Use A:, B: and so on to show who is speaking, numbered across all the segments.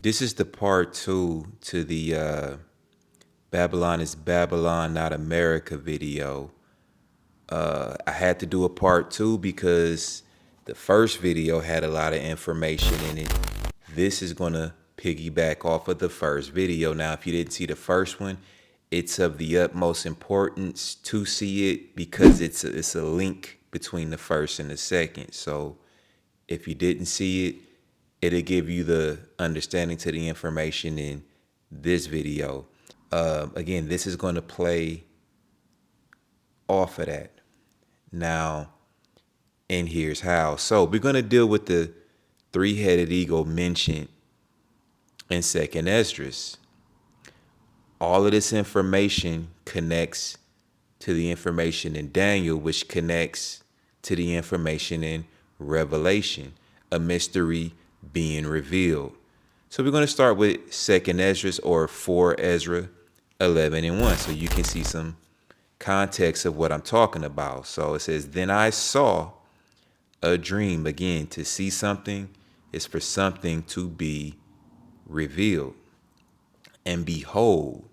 A: This is the part two to the Babylon is Babylon, not America video. I had to do a part two because the first video had a lot of information in it. This is going to piggyback off of the first video. Now, if you didn't see the first one, it's of the utmost importance to see it because it's a link between the first and the second. So if you didn't see it, it'll give you the understanding to the information in this video. Again, this is going to play off of that. Now, and here's how. So we're going to deal with the three-headed eagle mentioned in 2nd Esdras. All of this information connects to the information in Daniel, which connects to the information in Revelation, a mystery being revealed. So we're going to start with 2nd Esdras, or 4 Ezra 11 and 1, so you can see some context of what I'm talking about. So it says, then I saw a dream. Again, to see something is for something to be revealed. And behold,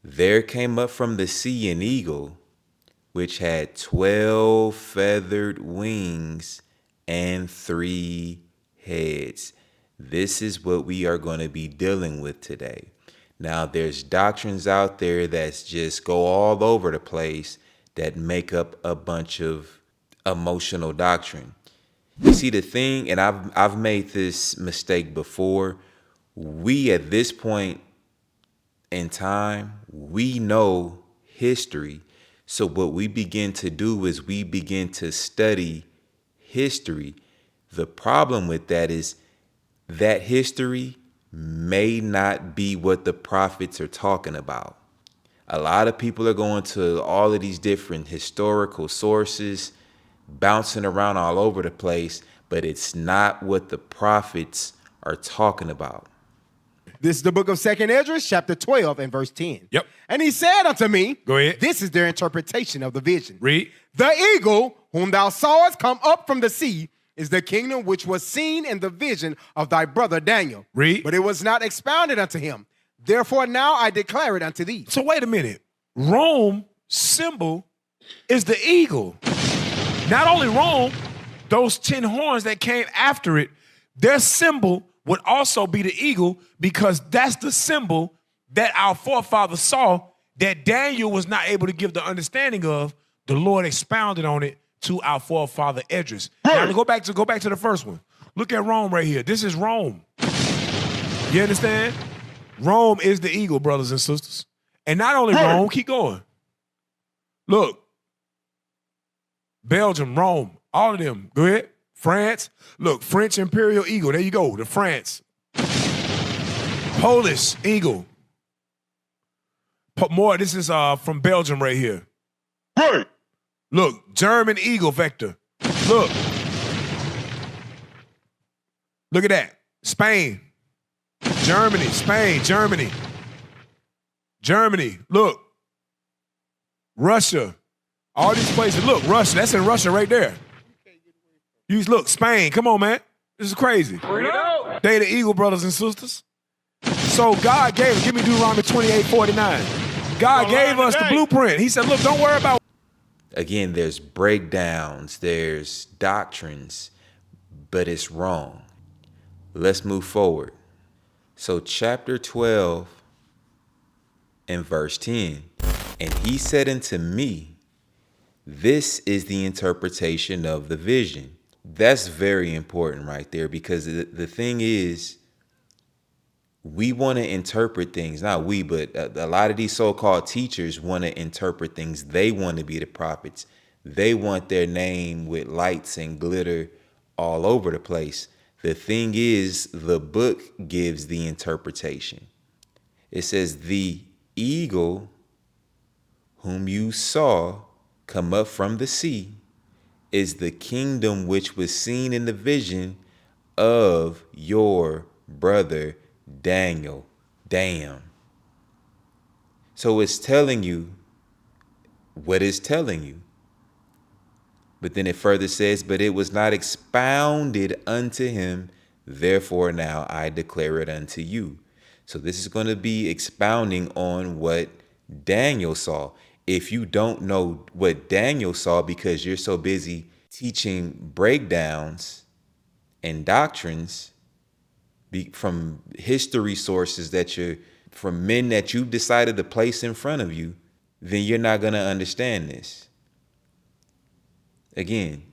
A: there came up from the sea an eagle, which had 12 feathered wings and 3 heads. This is what we are going to be dealing with today. Now, there's doctrines out there that's just go all over the place that make up a bunch of emotional doctrine. You see, the thing, and I've made this mistake before, we at this point in time, we know history. So what we begin to do is we begin to study history. The problem with that is that history may not be what the prophets are talking about. A lot of people are going to all of these different historical sources, bouncing around all over the place, but it's not what the prophets are talking about.
B: This is the book of 2nd Esdras, chapter 12 and verse 10.
C: Yep.
B: And he said unto me,
C: Go ahead.
B: this is their interpretation of the vision.
C: Read.
B: The eagle whom thou sawest come up from the sea is the kingdom which was seen in the vision of thy brother Daniel.
C: Read.
B: But it was not expounded unto him. Therefore now I declare it unto thee.
C: So wait a minute. Rome symbol is the eagle. Not only Rome, those 10 horns that came after it, their symbol would also be the eagle, because that's the symbol that our forefathers saw that Daniel was not able to give the understanding of. The Lord expounded on it to our forefather Esdras. Now to go back to the first one. Look at Rome right here. This is Rome. You understand? Rome is the eagle, brothers and sisters. And not only Rome, keep going. Look. Belgium, Rome, all of them. Go ahead. France. Look, French Imperial Eagle. There you go. The France. Polish Eagle. More. This is from Belgium right here.
D: Right.
C: Look, German Eagle Vector. Look. Look at that. Spain. Germany. Spain. Germany. Germany. Look. Russia. All these places. Look, Russia. That's in Russia right there. Look, Spain. Come on, man. This is crazy. They the eagle, brothers and sisters. So God gave it. Give me Deuteronomy 28:49. God gave us the blueprint. He said, look, don't worry about.
A: Again, there's breakdowns, there's doctrines, but it's wrong. Let's move forward. So chapter 12 and verse 10. And he said unto me, this is the interpretation of the vision. That's very important right there, because the thing is, we want to interpret things, not we, but a lot of these so-called teachers want to interpret things. They want to be the prophets. They want their name with lights and glitter all over the place. The thing is, the book gives the interpretation. It says, the eagle whom you saw come up from the sea is the kingdom which was seen in the vision of your brother Daniel. Damn. So it's telling you what it's telling you. But then it further says, but it was not expounded unto him Therefore now I declare it unto you. So this is going to be expounding on what Daniel saw. If you don't know what Daniel saw because you're so busy teaching breakdowns and doctrines from history sources from men that you've decided to place in front of you, then you're not going to understand this. Again,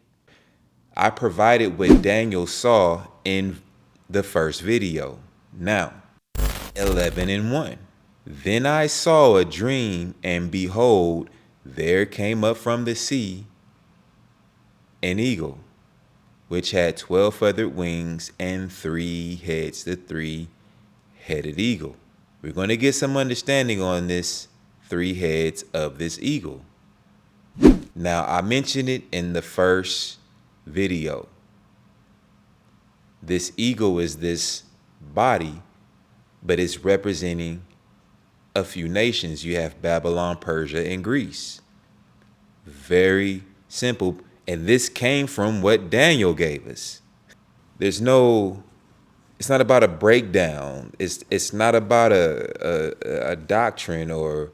A: I provided what Daniel saw in the first video. Now, 11:1. Then I saw a dream, and behold, there came up from the sea an eagle, which had 12 feathered wings and 3 heads, the 3-headed eagle. We're going to get some understanding on this 3 heads of this eagle. Now, I mentioned it in the first video. This eagle is this body, but it's representing a few nations. You have Babylon, Persia, and Greece. Very simple. And this came from what Daniel gave us. It's not about a breakdown. It's not about a doctrine or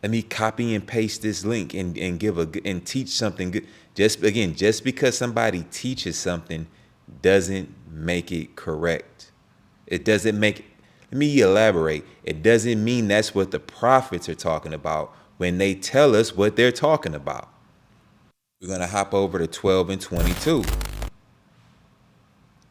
A: let me copy and paste this link and teach something good. Just because somebody teaches something doesn't make it correct. It doesn't make, let me elaborate. It doesn't mean that's what the prophets are talking about when they tell us what they're talking about. We're going to hop over to 12:22.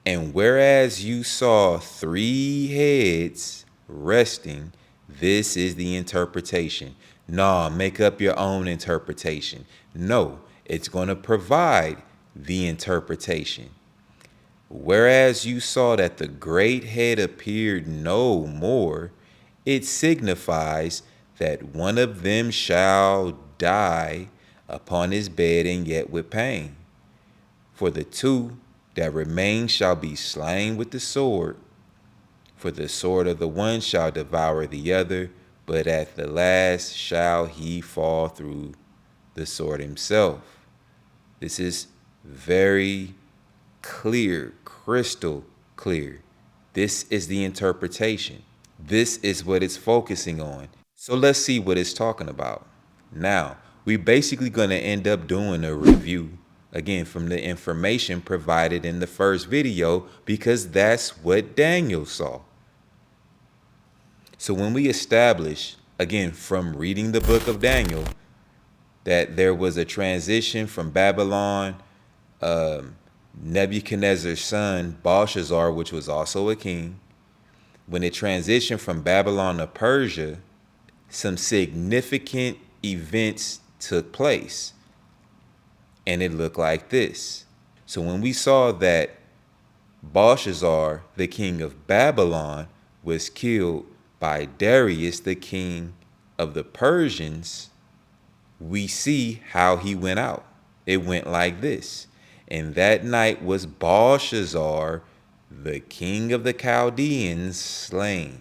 A: And whereas you saw 3 heads resting, this is the interpretation. Nah, make up your own interpretation. No, it's going to provide the interpretation. Whereas you saw that the great head appeared no more, it signifies that one of them shall die upon his bed, and yet with pain. For the 2 that remain shall be slain with the sword. For the sword of the one shall devour the other, but at the last shall he fall through the sword himself. This is very clear, crystal clear. This is the interpretation. This is what it's focusing on. So let's see what it's talking about. Now, we're basically going to end up doing a review, again, from the information provided in the first video, because that's what Daniel saw. So when we establish, again, from reading the book of Daniel, that there was a transition from Babylon, Nebuchadnezzar's son, Belshazzar, which was also a king, when it transitioned from Babylon to Persia, some significant events took place. And it looked like this. So when we saw that Belshazzar, the king of Babylon, was killed by Darius, the king of the Persians, we see how he went out. It went like this. And that night was Belshazzar, the king of the Chaldeans, slain.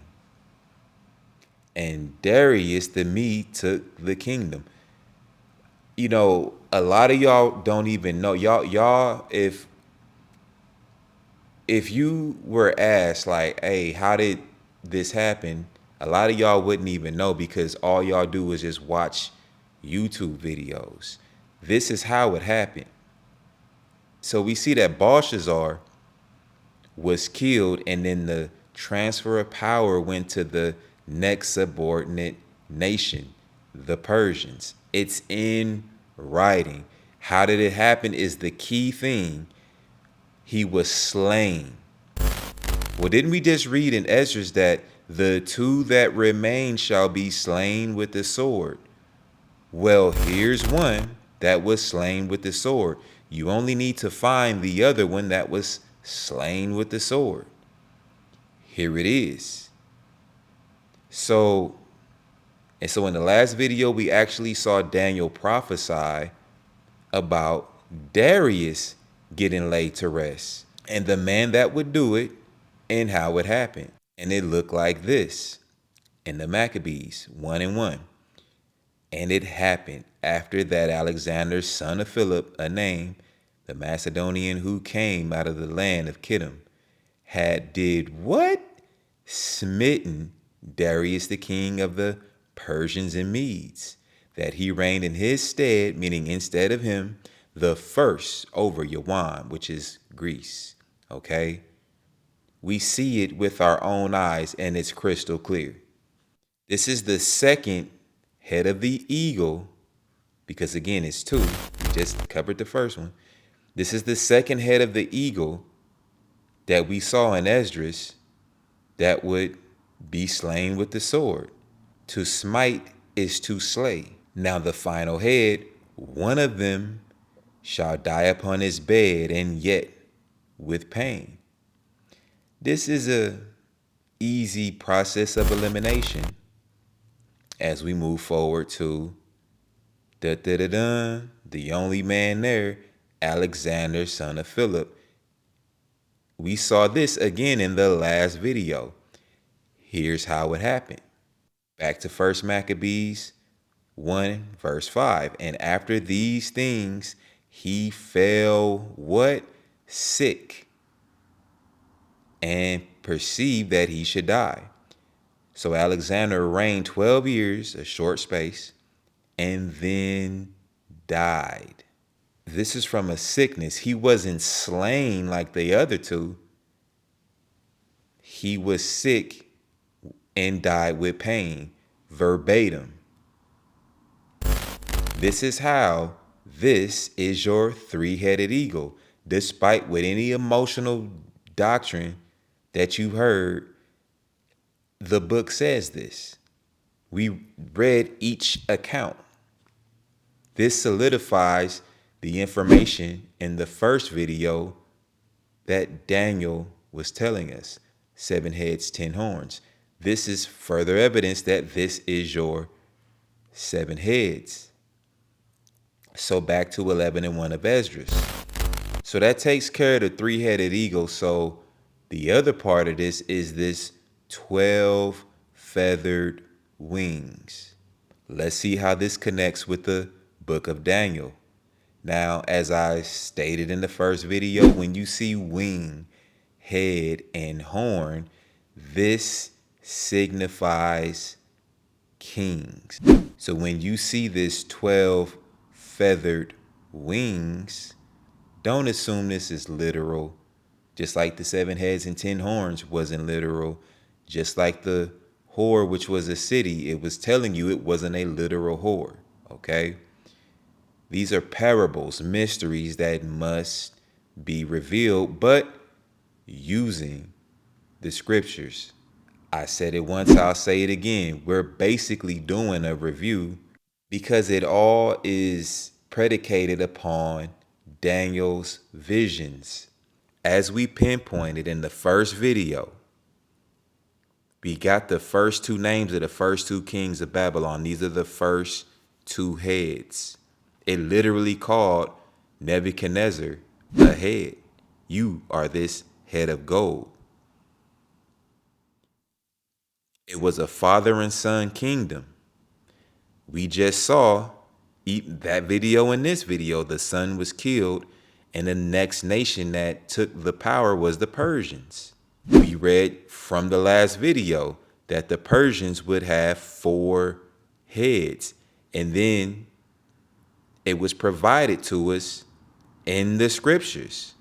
A: And Darius the Mede took the kingdom. You know, a lot of y'all don't even know. Y'all, if you were asked like, hey, how did this happen? A lot of y'all wouldn't even know, because all y'all do is just watch YouTube videos. This is how it happened. So we see that Belshazzar was killed, and then the transfer of power went to the next subordinate nation, the Persians. It's in writing. How did it happen is the key thing. He was slain. Well, didn't we just read in Esdras that the 2 that remain shall be slain with the sword? Well, here's one that was slain with the sword. You only need to find the other one that was slain with the sword. Here it is. So in the last video, we actually saw Daniel prophesy about Darius getting laid to rest, and the man that would do it, and how it happened. And it looked like this in the Maccabees 1:1. And it happened after that Alexander, son of Philip, a name, the Macedonian who came out of the land of Kittim, had did what? Smitten Darius the king of the Persians and Medes, that he reigned in his stead, meaning instead of him, the first over Yawan, which is Greece. Okay? We see it with our own eyes and it's crystal clear. This is the second head of the eagle, because again, it's two. We just covered the first one. This is the second head of the eagle that we saw in Esdras that would be slain with the sword. To smite is to slay. Now the final head, one of them shall die upon his bed, and yet with pain. This is a easy process of elimination as we move forward to the only man there, Alexander, son of Philip. We saw this again in the last video. Here's how it happened. Back to 1 Maccabees 1 verse 5. And after these things, he fell what? Sick, and perceived that he should die. So Alexander reigned 12 years, a short space, and then died. This is from a sickness. He wasn't slain like the other two. He was sick and died with pain, verbatim. This is how this is your three-headed eagle. Despite with any emotional doctrine that you heard, the book says this. We read each account. This solidifies the information in the first video that Daniel was telling us. 7 heads, 10 horns. This is further evidence that this is your 7 heads. So back to 11 and 1 of Esdras. So that takes care of the three-headed eagle. So the other part of this is this 12 feathered wings. Let's see how this connects with the book of Daniel. Now, as I stated in the first video, when you see wing, head, and horn, this signifies kings. So when you see this 12 feathered wings, don't assume this is literal. Just like the 7 heads and 10 horns wasn't literal. Just like the whore, which was a city, it was telling you it wasn't a literal whore. Okay? These are parables, mysteries that must be revealed, but using the scriptures. I said it once, I'll say it again. We're basically doing a review because it all is predicated upon Daniel's visions. As we pinpointed in the first video, we got the first 2 names of the first 2 kings of Babylon. These are the first 2 heads. It literally called Nebuchadnezzar a head. You are this head of gold. It was a father and son kingdom. We just saw that video and this video. The son was killed, and the next nation that took the power was the Persians. We read from the last video that the Persians would have 4 heads, and then it was provided to us in the scriptures.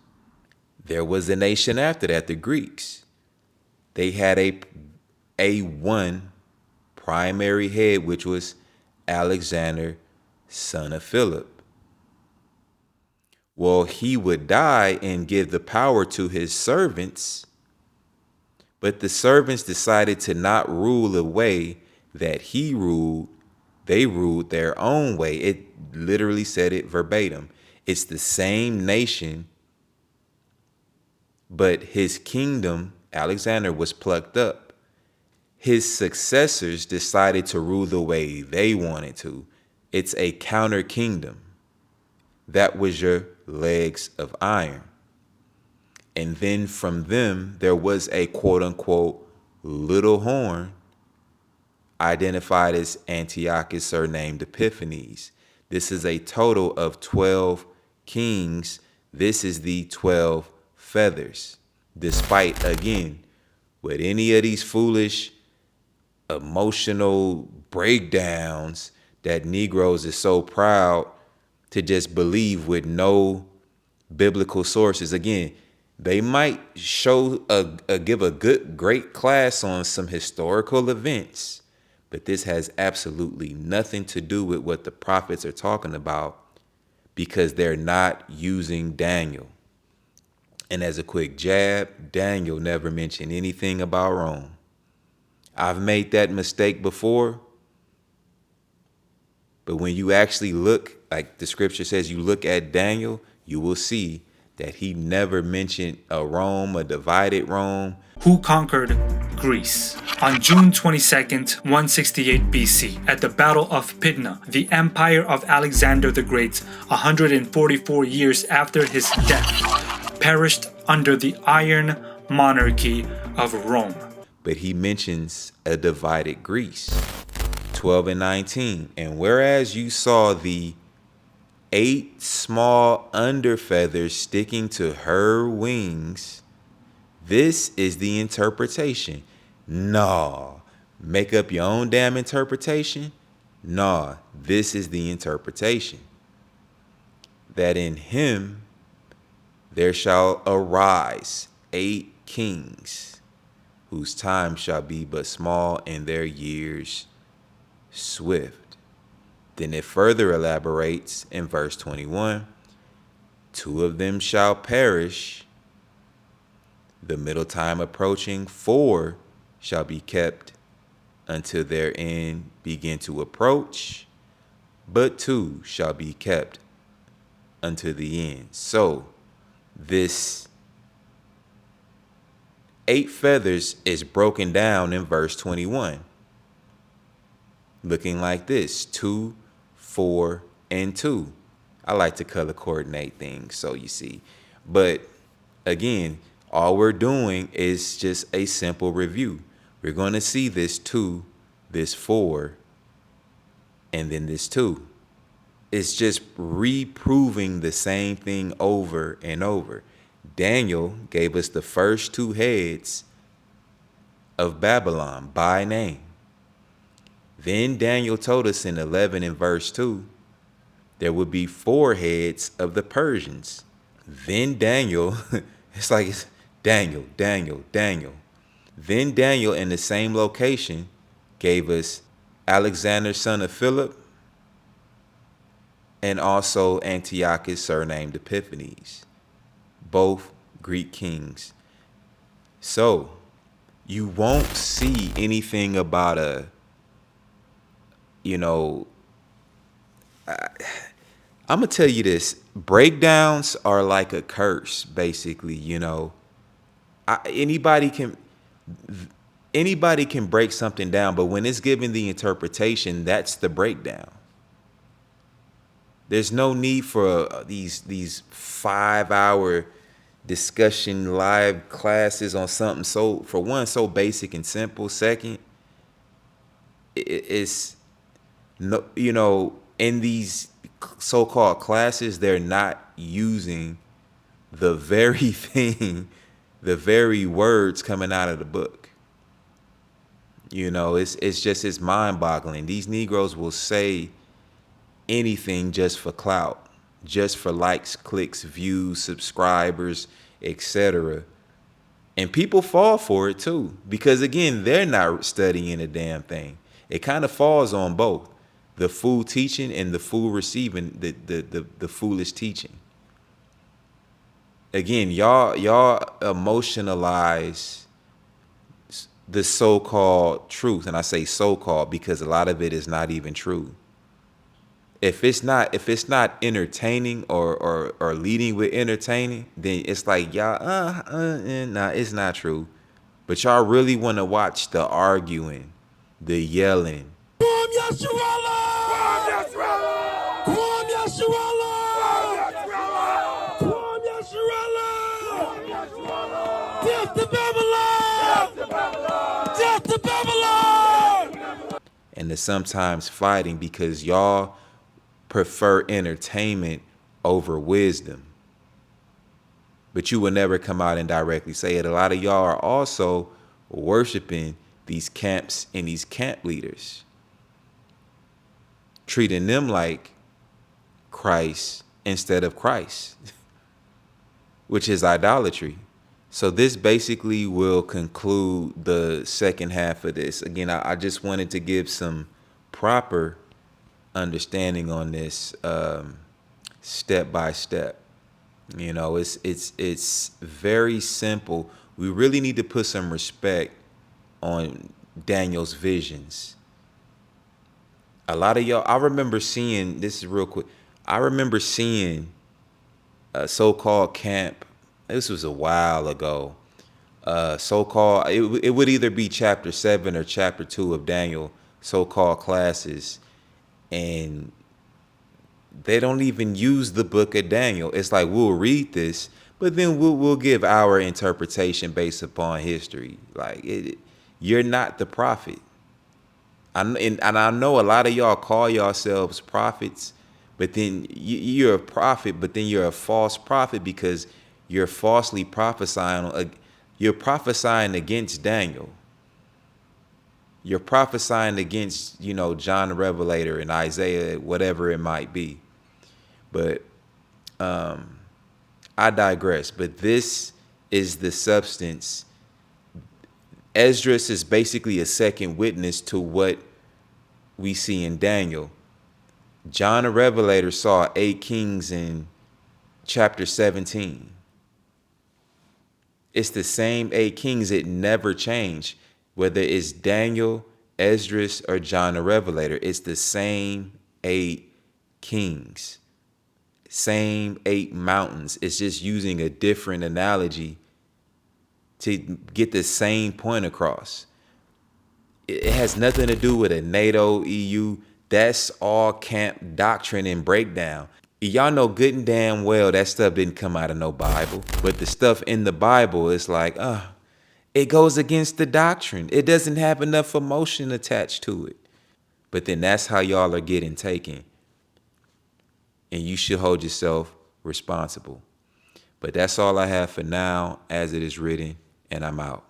A: There was a nation after that, the Greeks. They had a one primary head, which was Alexander, son of Philip. Well, he would die and give the power to his servants, but the servants decided to not rule the way that he ruled. They ruled their own way. It literally said it verbatim. It's the same nation, but his kingdom, Alexander, was plucked up. His successors decided to rule the way they wanted to. It's a counter kingdom. That was your legs of iron. And then from them, there was a quote unquote little horn identified as Antiochus, surnamed Epiphanes. This is a total of 12 kings. This is the 12 feathers. Despite, again, with any of these foolish emotional breakdowns that Negroes is so proud to just believe with no biblical sources. Again, they might give a great class on some historical events, but this has absolutely nothing to do with what the prophets are talking about because they're not using Daniel. And as a quick jab, Daniel never mentioned anything about Rome. I've made that mistake before, but when you actually look, like the scripture says, you look at Daniel, you will see that he never mentioned a Rome, a divided Rome.
D: Who conquered Greece? On June 22nd, 168 BC, at the Battle of Pydna, the empire of Alexander the Great, 144 years after his death, perished under the iron monarchy of Rome.
A: But he mentions a divided Greece. 12 and 19. And whereas you saw the 8 small under feathers sticking to her wings, this is the interpretation. Nah, make up your own damn interpretation. Nah, this is the interpretation. That in him there shall arise 8 kings, whose time shall be but small and their years swift. Then it further elaborates in verse 21, 2 of them shall perish, the middle time approaching, 4 shall be kept until their end begin to approach, but 2 shall be kept unto the end. So this 8 feathers is broken down in verse 21, looking like this: 2, 4, and 2. I like to color coordinate things, so you see. But again, all we're doing is just a simple review. We're going to see this 2, this 4, and then this 2. It's just reproving the same thing over and over. Daniel gave us the first 2 heads of Babylon by name. Then Daniel told us in 11 and verse 2, there would be 4 heads of the Persians. Then Daniel, it's like it's Daniel. Then Daniel in the same location gave us Alexander, son of Philip, and also Antiochus, surnamed Epiphanes, both Greek kings. So you won't see anything about I'm gonna tell you this: breakdowns are like a curse, basically. Anybody can break something down, but when it's given the interpretation, that's the breakdown. There's no need for these 5-hour discussion live classes on something so, for one, so basic and simple. Second, it's no, in these so-called classes, they're not using the very thing, the very words coming out of the book. It's mind-boggling. These Negroes will say anything just for clout, just for likes, clicks, views, subscribers, etc. And people fall for it too, because again, they're not studying a damn thing. It kind of falls on both the fool teaching and the fool receiving the foolish teaching. Again, y'all emotionalize the so-called truth, and I say so-called because a lot of it is not even true. If it's not entertaining or leading with entertaining, then it's like y'all nah, it's not true. But y'all really want to watch the arguing, the yelling. And the sometimes fighting because y'all prefer entertainment over wisdom. but you will never come out and directly say it. A lot of y'all are also worshiping these camps and these camp leaders, treating them like Christ instead of Christ, which is idolatry. So this basically will conclude the second half of this. Again, I just wanted to give some proper understanding on this, step by step. You know, it's very simple. We really need to put some respect on Daniel's visions. A lot of y'all, I remember seeing, this is real quick, I remember seeing a so-called camp. This was a while ago. So-called, it would either be chapter 7 or chapter 2 of Daniel, so-called classes, and they don't even use the book of Daniel. It's like, we'll read this, but then we'll give our interpretation based upon history. Like, you're not the prophet. And I know a lot of y'all call yourselves prophets, but then you're a prophet, but then you're a false prophet because you're falsely prophesying. You're prophesying against Daniel. You're prophesying against, John the Revelator and Isaiah, whatever it might be. But I digress. But this is the substance. Esdras is basically a second witness to what we see in Daniel. John the Revelator saw 8 kings in chapter 17. It's the same 8 kings. It never changed. Whether it's Daniel, Esdras, or John the Revelator, it's the same 8 kings. Same 8 mountains. It's just using a different analogy to get the same point across. It has nothing to do with a NATO, EU. That's all camp doctrine and breakdown. Y'all know good and damn well that stuff didn't come out of no Bible. But the stuff in the Bible is like, it goes against the doctrine. It doesn't have enough emotion attached to it. But then that's how y'all are getting taken. And you should hold yourself responsible. But that's all I have for now, as it is written, and I'm out.